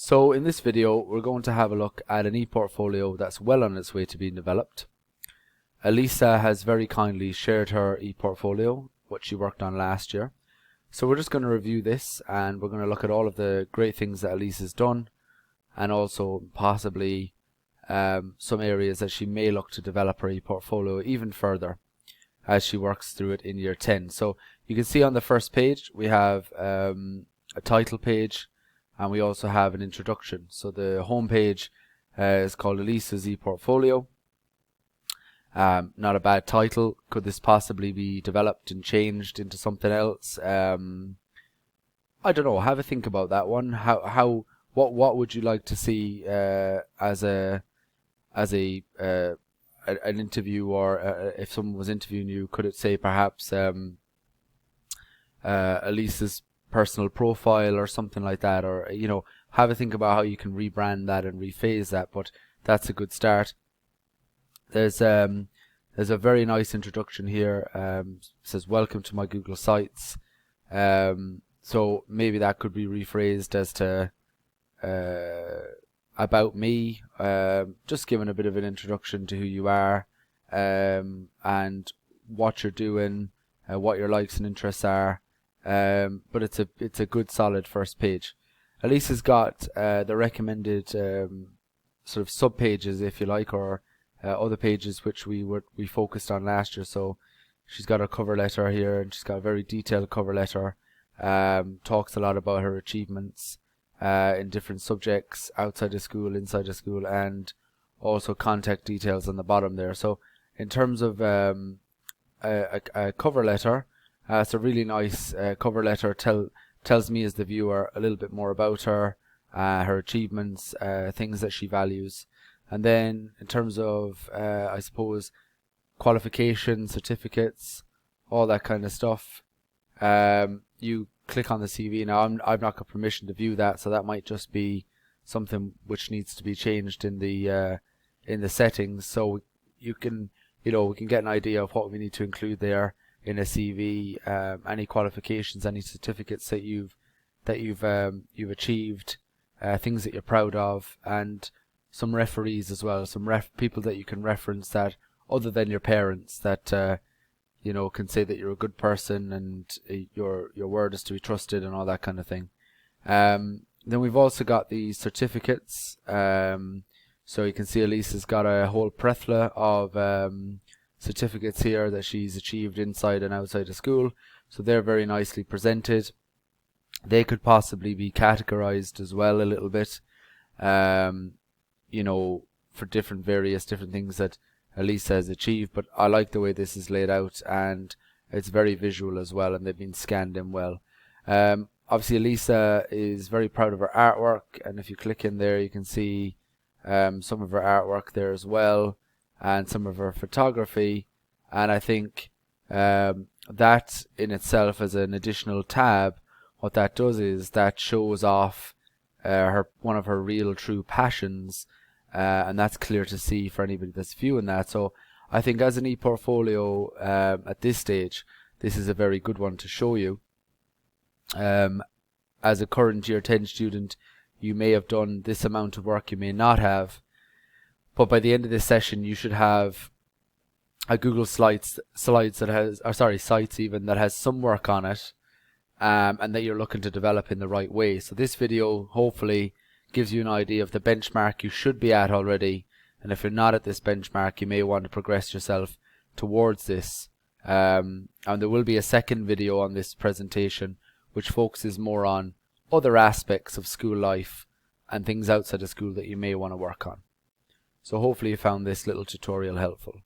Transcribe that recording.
So in this video we're going to have a look at an ePortfolio that's well on its way to being developed. Elisa has very kindly shared her ePortfolio, what she worked on last year. So we're just going to review this and we're going to look at all of the great things that Elisa's done, and also possibly some areas that she may look to develop her ePortfolio even further as she works through it in year 10. So you can see on the first page we have a title page, and we also have an introduction. So the home page is called Elisa's ePortfolio. Not a bad title. Could this possibly be developed and changed into something else? I don't know. Have a think about that one. What would you like to see as an interview, or if someone was interviewing you, could it say perhaps Elisa's personal profile or something like that, or have a think about how you can rebrand that and rephase that. But that's a good start. There's a very nice introduction here. It says welcome to my Google Sites. So maybe that could be rephrased as to about me, just giving a bit of an introduction to who you are, and what you're doing, what your likes and interests are. But it's a good solid first page. Elisa's got the recommended sort of sub pages, if you like, or other pages which we focused on last year. So she's got a cover letter here, and she's got a very detailed cover letter. Talks a lot about her achievements in different subjects outside of school, inside of school, and also contact details on the bottom there. So in terms of a cover letter, it's a really nice cover letter. Tells me as the viewer a little bit more about her, her achievements, things that she values. And then in terms of, I suppose, qualifications, certificates, all that kind of stuff, you click on the CV. Now I've not got permission to view that, so that might just be something which needs to be changed in the settings. So we can get an idea of what we need to include there in a CV, any qualifications, any certificates that you've achieved, things that you're proud of, and some referees as well, some people that you can reference that other than your parents, that can say that you're a good person and your word is to be trusted and all that kind of thing. Then we've also got the certificates. So you can see Elisa's got a whole plethora of certificates here that she's achieved inside and outside of school. So they're very nicely presented. They could possibly be categorized as well a little bit, for various different things that Elisa has achieved. But I like the way this is laid out, and it's very visual as well, and they've been scanned in well. Obviously Elisa is very proud of her artwork, and if you click in there you can see some of her artwork there as well, and some of her photography. And I think that in itself, as an additional tab, what that does is that shows off one of her real true passions, and that's clear to see for anybody that's viewing that. So I think as an ePortfolio at this stage, this is a very good one to show you. As a current year 10 student, you may have done this amount of work, you may not have, but by the end of this session you should have a Google Sites that has, Sites even, that has some work on it, and that you're looking to develop in the right way. So this video hopefully gives you an idea of the benchmark you should be at already, and if you're not at this benchmark, you may want to progress yourself towards this. And there will be a second video on this presentation which focuses more on other aspects of school life and things outside of school that you may want to work on. So hopefully you found this little tutorial helpful.